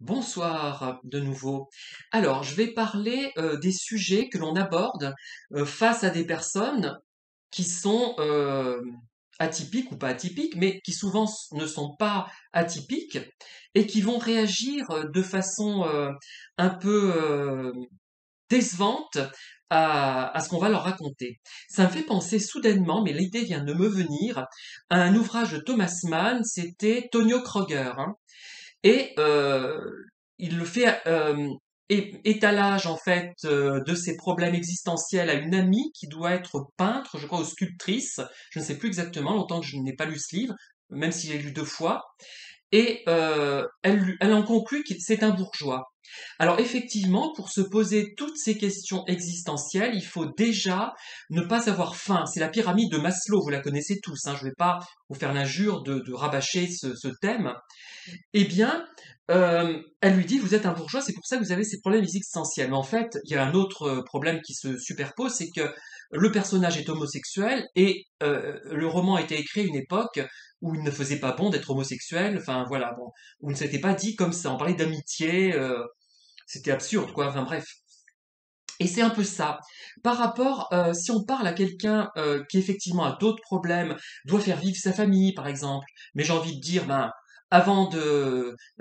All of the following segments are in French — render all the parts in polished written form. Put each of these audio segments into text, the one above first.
Bonsoir de nouveau. Alors, je vais parler des sujets que l'on aborde face à des personnes qui sont atypiques ou pas atypiques, mais qui souvent ne sont pas atypiques et qui vont réagir de façon un peu décevante à ce qu'on va leur raconter. Ça me fait penser soudainement, mais l'idée vient de me venir, à un ouvrage de Thomas Mann, c'était Tonio Kröger, hein. Et il le fait étalage en fait de ses problèmes existentiels à une amie qui doit être peintre, je crois, ou sculptrice. Je ne sais plus exactement, longtemps que je n'ai pas lu ce livre, même si j'ai lu deux fois. Et elle en conclut que c'est un bourgeois. Alors effectivement, pour se poser toutes ces questions existentielles, il faut déjà ne pas avoir faim. C'est la pyramide de Maslow, vous la connaissez tous, hein, je ne vais pas vous faire l'injure de rabâcher ce thème. Eh bien, elle lui dit: «Vous êtes un bourgeois, c'est pour ça que vous avez ces problèmes existentiels». Mais en fait, il y a un autre problème qui se superpose, c'est que le personnage est homosexuel et le roman a été écrit à une époque où il ne faisait pas bon d'être homosexuel, enfin voilà, bon, où ne s'était pas dit comme ça. On parlait d'amitié, c'était absurde, quoi, enfin bref. Et c'est un peu ça. Par rapport, si on parle à quelqu'un qui effectivement a d'autres problèmes, doit faire vivre sa famille, par exemple, mais j'ai envie de dire, ben,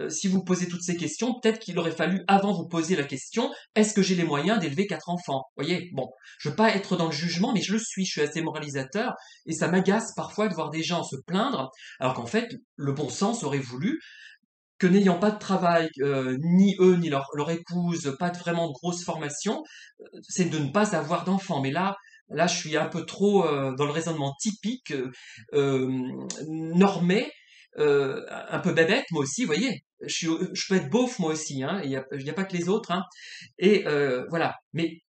si vous posez toutes ces questions, peut-être qu'il aurait fallu, avant vous poser la question, est-ce que j'ai les moyens d'élever quatre enfants? Vous voyez, bon, je veux pas être dans le jugement, mais je suis assez moralisateur, et ça m'agace parfois de voir des gens se plaindre, alors qu'en fait, le bon sens aurait voulu que n'ayant pas de travail, ni eux ni leur épouse, pas de vraiment de grosse formation, c'est de ne pas avoir d'enfant. Mais là, je suis un peu trop dans le raisonnement typique, normé, un peu bébête, moi aussi, vous voyez. Je peux être beauf, moi aussi, hein. Il y a pas que les autres, hein. Et voilà. Mais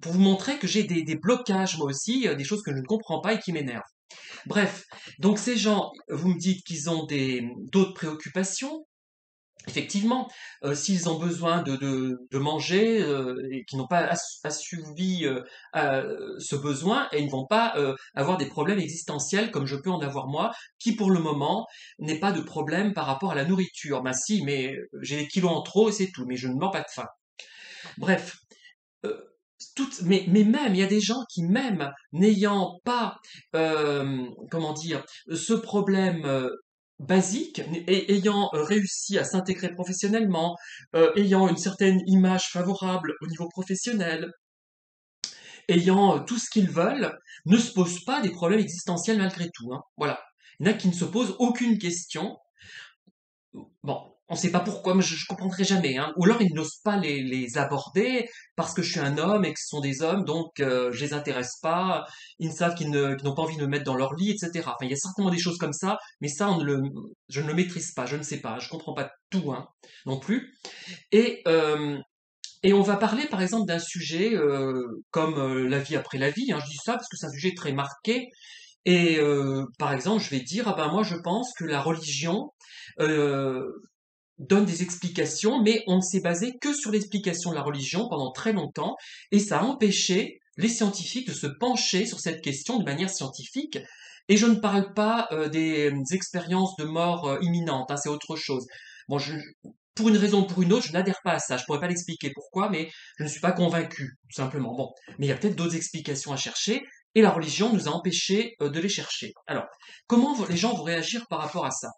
pour vous montrer que j'ai des blocages, moi aussi, des choses que je ne comprends pas et qui m'énervent. Bref, donc ces gens, vous me dites qu'ils ont d'autres préoccupations. Effectivement, s'ils ont besoin de manger et qu'ils n'ont pas assouvi à ce besoin, et ils ne vont pas avoir des problèmes existentiels comme je peux en avoir moi, qui pour le moment n'ai pas de problème par rapport à la nourriture. Ben si, mais j'ai des kilos en trop et c'est tout, mais je ne meurs pas de faim. Bref, euh, mais même, il y a des gens qui, même n'ayant pas, comment dire, ce problème basique, et ayant réussi à s'intégrer professionnellement, ayant une certaine image favorable au niveau professionnel, ayant tout ce qu'ils veulent, ne se posent pas des problèmes existentiels malgré tout, hein. Voilà. Il y en a qui ne se posent aucune question. Bon, on ne sait pas pourquoi, mais je comprendrai jamais, hein. Ou alors ils n'osent pas les aborder parce que je suis un homme et que ce sont des hommes, donc je les intéresse pas. Ils savent qu'ils n'ont pas envie de me mettre dans leur lit, etc. Enfin, il y a certainement des choses comme ça, mais ça, je ne le maîtrise pas, je ne sais pas, je comprends pas tout, hein, non plus. Et et on va parler, par exemple, d'un sujet comme la vie après la vie, hein. Je dis ça parce que c'est un sujet très marqué. Et par exemple, je vais dire, ah ben moi, je pense que la religion euh, donne des explications, mais on ne s'est basé que sur l'explication de la religion pendant très longtemps, et ça a empêché les scientifiques de se pencher sur cette question de manière scientifique. Et je ne parle pas des expériences de mort imminente, hein, c'est autre chose. Bon, pour une raison ou pour une autre, je n'adhère pas à ça. Je pourrais pas l'expliquer pourquoi, mais je ne suis pas convaincu, tout simplement. Bon, mais il y a peut-être d'autres explications à chercher, et la religion nous a empêchés de les chercher. Alors, comment les gens vont réagir par rapport à ça?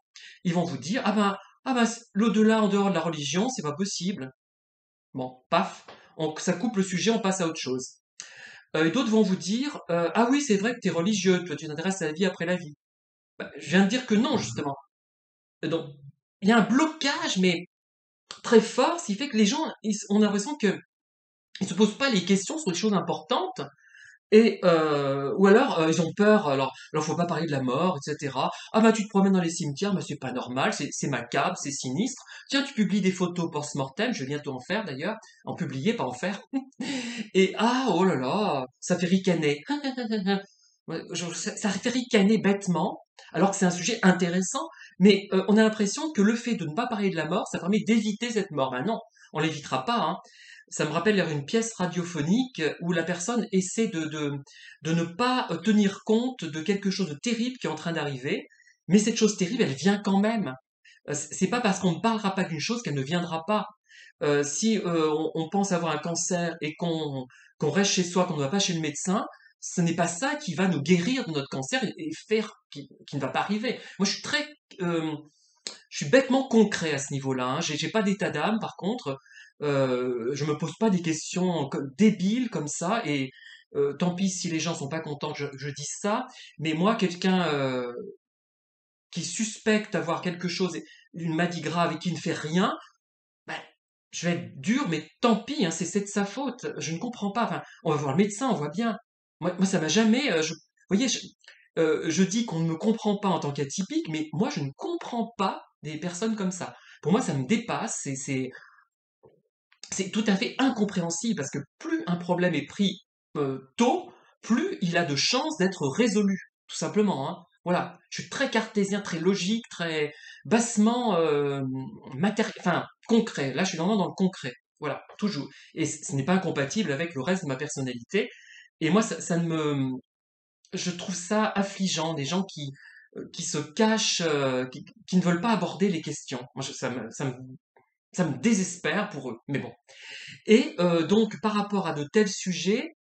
Ils vont vous dire, ah ben, l'au-delà en dehors de la religion, c'est pas possible. Bon, paf, ça coupe le sujet, on passe à autre chose. Et d'autres vont vous dire, ah oui, c'est vrai que tu es religieux, toi tu t'intéresses à la vie après la vie. Ben, je viens de dire que non, justement. Donc, il y a un blocage, mais très fort, ce qui fait que les gens, on a l'impression que ils se posent pas les questions sur les choses importantes, et ou alors ils ont peur. Alors faut pas parler de la mort, etc. Ah bah tu te promènes dans les cimetières, mais c'est pas normal, c'est macabre, c'est sinistre. Tiens, tu publies des photos post-mortem, je vais bientôt en faire d'ailleurs, en publier, pas en faire. Et ah oh là là, ça fait ricaner. Ouais, ça fait ricaner bêtement, alors que c'est un sujet intéressant, mais on a l'impression que le fait de ne pas parler de la mort, ça permet d'éviter cette mort. Ben non, on l'évitera pas, hein. Ça me rappelle une pièce radiophonique où la personne essaie de ne pas tenir compte de quelque chose de terrible qui est en train d'arriver, mais cette chose terrible, elle vient quand même. C'est pas parce qu'on ne parlera pas d'une chose qu'elle ne viendra pas. Si on pense avoir un cancer et qu'on reste chez soi, qu'on ne va pas chez le médecin, ce n'est pas ça qui va nous guérir de notre cancer et faire qui ne va pas arriver. Moi, euh, je suis bêtement concret à ce niveau-là. Hein. J'ai pas d'état d'âme, par contre. Je me pose pas des questions débiles comme ça. Et tant pis si les gens sont pas contents que je dise ça. Mais moi, quelqu'un qui suspecte avoir quelque chose, une maladie grave et qui ne fait rien, ben, je vais être dur, mais tant pis, hein, c'est de sa faute. Je ne comprends pas. Enfin, on va voir le médecin, on voit bien. Moi ça m'a jamais. Vous voyez, je dis qu'on ne me comprend pas en tant qu'atypique, mais moi, je ne comprends pas des personnes comme ça. Pour moi, ça me dépasse. C'est tout à fait incompréhensible parce que plus un problème est pris tôt, plus il a de chances d'être résolu, tout simplement. Hein. Voilà, je suis très cartésien, très logique, très bassement enfin concret. Là, je suis vraiment dans le concret. Voilà, toujours. Et ce n'est pas incompatible avec le reste de ma personnalité. Et moi, ça ne me, je trouve ça affligeant, des gens qui se cachent, qui ne veulent pas aborder les questions. Moi, ça me désespère pour eux. Mais bon. Et donc, par rapport à de tels sujets,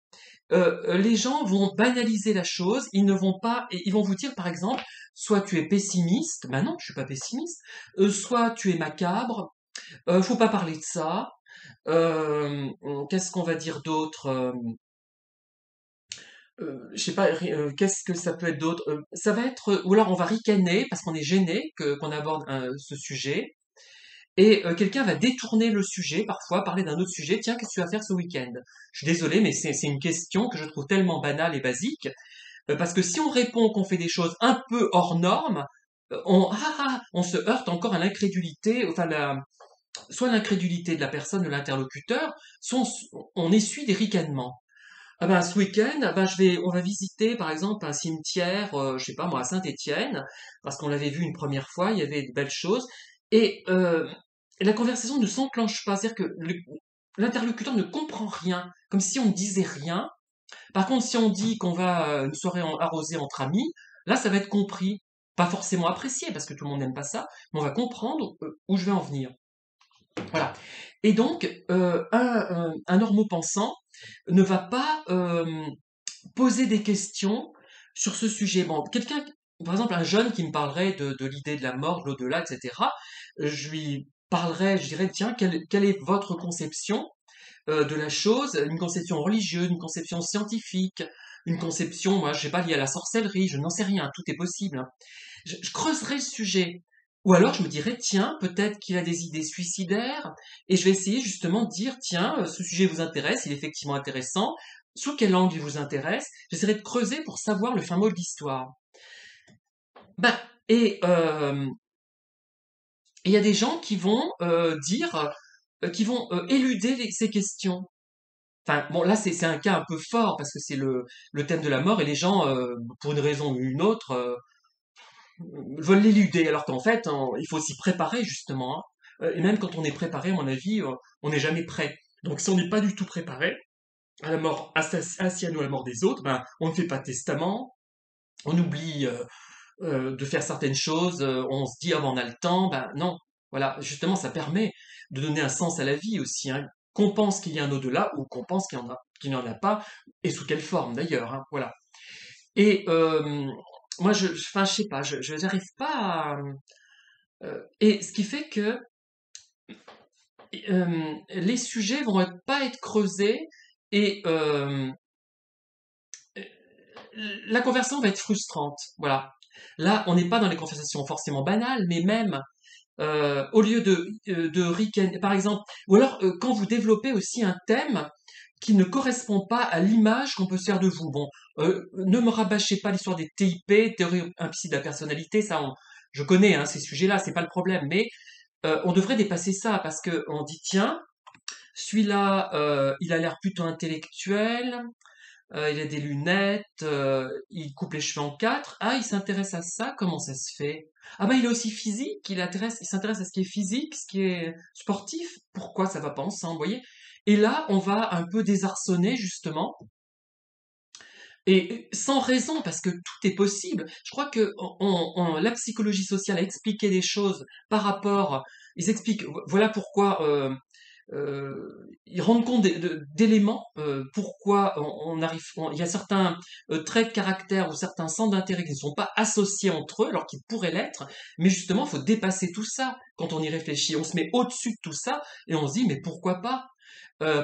les gens vont banaliser la chose, ils ne vont pas, et ils vont vous dire, par exemple, soit tu es pessimiste, ben non, je suis pas pessimiste, soit tu es macabre, faut pas parler de ça, qu'est-ce qu'on va dire d'autre je sais pas, qu'est-ce que ça peut être d'autre ça va être, ou alors on va ricaner parce qu'on est gêné qu'on aborde ce sujet, et quelqu'un va détourner le sujet, parfois parler d'un autre sujet. Tiens, qu'est-ce que tu vas faire ce week-end? Je suis désolé, mais c'est une question que je trouve tellement banale et basique, parce que si on répond qu'on fait des choses un peu hors normes, on se heurte encore à l'incrédulité, enfin soit l'incrédulité de la personne, de l'interlocuteur, soit on essuie des ricanements. Ah ben, ce week-end, ah ben, on va visiter par exemple un cimetière, je sais pas moi, à Saint-Étienne, parce qu'on l'avait vu une première fois, il y avait de belles choses, et la conversation ne s'enclenche pas, c'est-à-dire que l'interlocuteur ne comprend rien, comme si on ne disait rien. Par contre, si on dit qu'on va une soirée arrosée entre amis, là, ça va être compris, pas forcément apprécié, parce que tout le monde n'aime pas ça, mais on va comprendre où je vais en venir. Voilà. Et donc, un normopensant ne va pas poser des questions sur ce sujet. Bon, quelqu'un, par exemple, un jeune qui me parlerait de l'idée de la mort, de l'au-delà, etc., je lui parlerais, je dirais, tiens, quelle est votre conception de la chose, une conception religieuse, une conception scientifique, une conception, moi, je sais pas, liée à la sorcellerie, je n'en sais rien, tout est possible. Hein. Je creuserai le sujet. Ou alors je me dirais, tiens, peut-être qu'il a des idées suicidaires, et je vais essayer justement de dire, tiens, ce sujet vous intéresse, il est effectivement intéressant, sous quel angle il vous intéresse, j'essaierai de creuser pour savoir le fin mot de l'histoire. Ben, et il y a des gens qui vont dire, qui vont éluder ces questions. Enfin, bon, là, c'est un cas un peu fort parce que c'est le thème de la mort et les gens, pour une raison ou une autre, veulent l'éluder. Alors qu'en fait, il faut s'y préparer justement. Hein. Et même quand on est préparé, à mon avis, on n'est jamais prêt. Donc, si on n'est pas du tout préparé à la mort, à la sienne ou à la mort des autres, ben, on ne fait pas de testament, on oublie de faire certaines choses, on se dit, ah ben, on a le temps, ben non. Voilà, justement, ça permet de donner un sens à la vie aussi. Hein. Qu'on pense qu'il y a un au-delà ou qu'on pense qu'il n'y en a pas, et sous quelle forme d'ailleurs. Hein, voilà. Et moi, enfin, je sais pas, je n'arrive pas à. Et ce qui fait que les sujets vont pas être creusés et la conversation va être frustrante. Voilà. Là, on n'est pas dans les conversations forcément banales, mais même au lieu de ricaner, par exemple, ou alors quand vous développez aussi un thème qui ne correspond pas à l'image qu'on peut se faire de vous. Bon, ne me rabâchez pas l'histoire des TIP, théorie implicite de la personnalité, ça, je connais hein, ces sujets-là, c'est pas le problème, mais on devrait dépasser ça parce que on dit tiens, celui-là, il a l'air plutôt intellectuel, il a des lunettes, il coupe les cheveux en quatre. Ah, il s'intéresse à ça, comment ça se fait? Ah ben il est aussi physique, il s'intéresse à ce qui est physique, ce qui est sportif. Pourquoi ça va pas ensemble, vous voyez? Et là, on va un peu désarçonner justement Et sans raison, parce que tout est possible. Je crois que la psychologie sociale a expliqué des choses par rapport. Ils expliquent. Voilà pourquoi ils rendent compte d'éléments. Pourquoi on arrive. Il y a certains traits de caractère ou certains centres d'intérêt qui ne sont pas associés entre eux, alors qu'ils pourraient l'être. Mais justement, il faut dépasser tout ça. Quand on y réfléchit, on se met au-dessus de tout ça et on se dit mais pourquoi pas?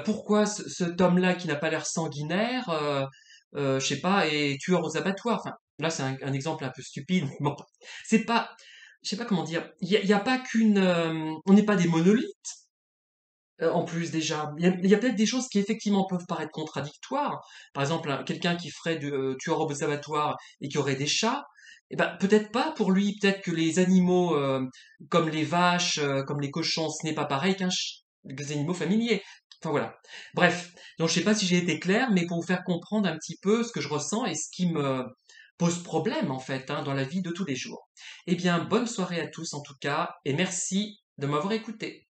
Pourquoi cet homme-là qui n'a pas l'air sanguinaire, je sais pas, est tueur aux abattoirs. Enfin, là c'est un exemple un peu stupide. Bon, c'est pas, je sais pas comment dire. Il y a pas qu'une, on n'est pas des monolithes. En plus déjà, il y a peut-être des choses qui effectivement peuvent paraître contradictoires. Par exemple, quelqu'un qui ferait du tueur aux abattoirs et qui aurait des chats. Eh ben, peut-être pas pour lui, peut-être que les animaux comme les vaches, comme les cochons, ce n'est pas pareil des animaux familiers. Enfin voilà. Bref, donc je sais pas si j'ai été clair, mais pour vous faire comprendre un petit peu ce que je ressens et ce qui me pose problème en fait dans la vie de tous les jours. Eh bien, bonne soirée à tous en tout cas, et merci de m'avoir écouté.